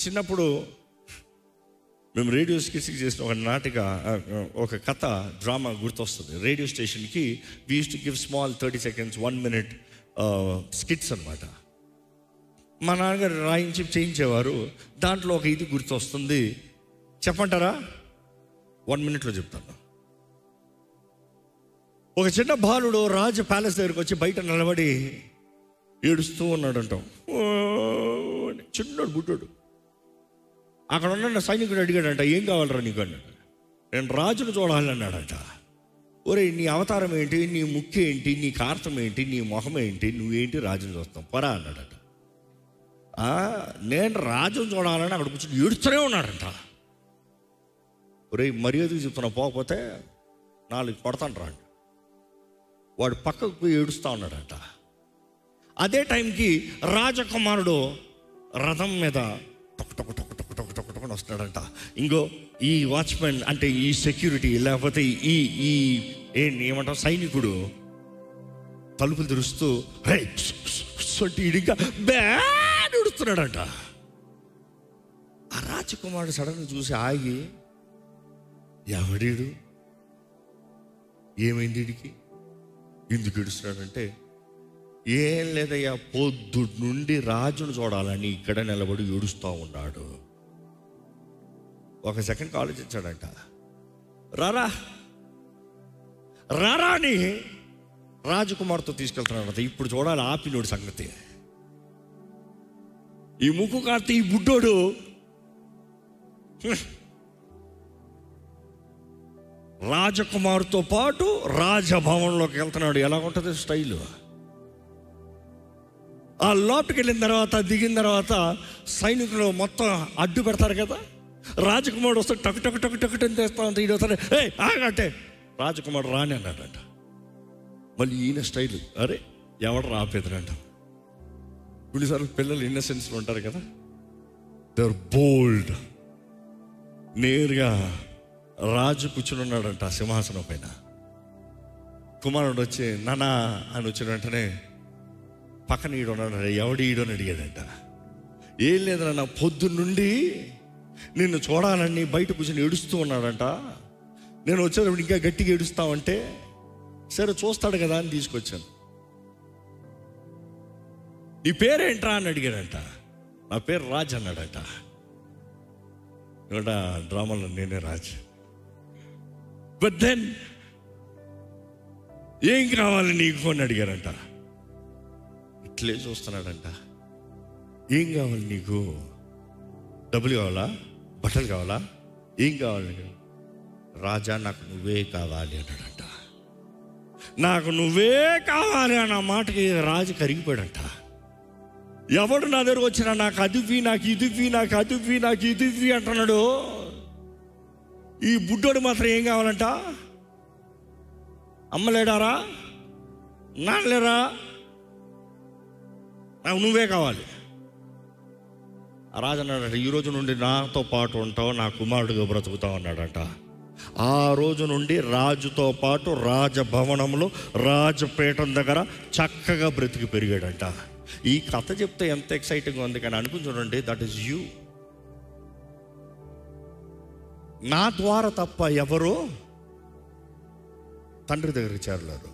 చిన్నప్పుడు మేము రేడియో స్కిట్స్కి చేసిన ఒక కథ డ్రామా గుర్తొస్తుంది. రేడియో స్టేషన్కి we use to give small 30 seconds 1 minute skits అనమాట. మా నాన్నగారు రాయించి చేయించేవారు. దాంట్లో ఒక ఇది గుర్తొస్తుంది, చెప్పంటారా? 1 minute చెప్తాను. ఒక చిన్న బాలుడు రాజు ప్యాలెస్ దగ్గరికి వచ్చి బయట నిలబడి ఏడుస్తూ ఉన్నాడు అంటాం. చిన్నోడు బుడ్డోడు. అక్కడ ఉన్న సైనికుడు అడిగాడంట, ఏం కావాలరా నీకు అన్నాడు. నేను రాజును చూడాలి అన్నాడంట. ఒరే, నీ అవతారం ఏంటి, నీ ముక్కు ఏంటి, నీ కార్తం ఏంటి, నీ మొహం ఏంటి, నువ్వేంటి రాజును చూస్తాం పరా అన్నాడట. నేను రాజును చూడాలని అక్కడ కూర్చొని ఏడుస్తూనే ఉన్నాడంట. ఒరే, మర్యాదకు చెప్తున్నా, పోకపోతే 4 కొడతాను రా. వాడు పక్కకు పోయి ఏడుస్తూ ఉన్నాడంట. అదే టైంకి రాజకుమారుడు రథం మీద టొక్క టొక్క టొక్క టొక్క టొక్క టొక్క టొక్క వస్తున్నాడంట. ఇంకో ఈ వాచ్మెన్ అంటే ఈ సెక్యూరిటీ లేకపోతే ఈ ఏమంటారు సైనికుడు తలుపులు తెరుస్తూ ఇడిగా బ్యాడ్ ఉడుస్తున్నాడంట. ఆ రాజకుమారుడు సడన్ చూసి ఆగి, ఎవడీడు, ఏమైంది వీడికి, ఎందుకు ఏడుస్తున్నాడంటే, ఏం లేదయ్యా, పొద్దు నుండి రాజును చూడాలని ఇక్కడ నిలబడి ఏడుస్తూ ఉన్నాడు. ఒక సెకండ్ ఆలోచించాడంట. రారా రారా అని రాజకుమార్తో తీసుకెళ్తున్నాడంట. ఇప్పుడు చూడాలి ఆపినోడు సంగతి. ఈ ముక్కు కార్తీ ఈ బుడ్డోడు రాజకుమారుతో పాటు రాజభవన్లోకి వెళ్తున్నాడు. ఎలా ఉంటుంది స్టైలు? ఆ లోపలికి వెళ్ళిన తర్వాత, దిగిన తర్వాత సైనికులు మొత్తం అడ్డు పెడతారు కదా. రాజకుమారుడు వస్తే టక్ టక్ టక్ టక్ అని తెస్తా ఉంటే ఈయన వస్తాడు, ఆగంటే రాజకుమారుడు రాని అన్నాడంట. మళ్ళీ ఈయన స్టైలు, అరే ఎవడు రాపేదరంట. కొన్నిసార్లు పిల్లలు ఇన్నసెన్స్లో ఉంటారు కదా, దే ఆర్ బోల్డ్. నేరుగా రాజు కూర్చుని ఉన్నాడంట సింహాసనం పైన. కుమారుడు వచ్చి నానా అని వచ్చిన వెంటనే పక్కన ఈడు ఉన్నాడు. ఎవడు ఈడు అని అడిగాడంట. ఏం లేదన్నా, పొద్దున్నుండి నిన్ను చూడాలని బయట కూర్చొని ఏడుస్తూ ఉన్నాడంట. నేను వచ్చేటప్పుడు ఇంకా గట్టిగా ఏడుస్తావంటే, సరే చూస్తాడు కదా అని తీసుకొచ్చాను. నీ పేరేంట్రా అని అడిగాడంట. నా పేరు రాజ్ అన్నాడట. ఇక్కడ డ్రామాలో నేనే రాజ్. బట్ దెన్ ఏం కావాలి నీకు అని అడిగారంట. ఇట్లే చూస్తున్నాడంట. ఏం కావాలి నీకు? డబ్బులు కావాలా, బట్టలు కావాలా, ఏం కావాలి? రాజా, నాకు నువ్వే కావాలి అన్నాడంట. నాకు నువ్వే కావాలి అన్న మాటకి రాజు కరిగిపోయాడంట. ఎవడు నా దగ్గరకు వచ్చినా నాకు అదివి, నాకు ఇదివి, నాకు అదివి, నాకు ఇదివి అంటున్నాడు. ఈ బుడ్డోడు మాత్రం ఏం కావాలంట? అమ్మలేడారా, నాన్నలేరా, నాకు నువ్వే కావాలి. ఆ రాజు అన్నాడంట, ఈ రోజు నుండి నాతో పాటు ఉంటావు, నా కుమారుడిగా బ్రతుకుతావు అన్నాడంట. ఆ రోజు నుండి రాజుతో పాటు రాజభవనంలో రాజపీఠం దగ్గర చక్కగా బ్రతికి పెరిగాడంట. ఈ కథ చెప్తే ఎంత ఎక్సైటింగ్గా ఉంది, కానీ అనుకుని చూడండి, దట్ ఈస్ యూ. నా ద్వారా తప్ప ఎవరు తండ్రి దగ్గరికి చేరలేరు.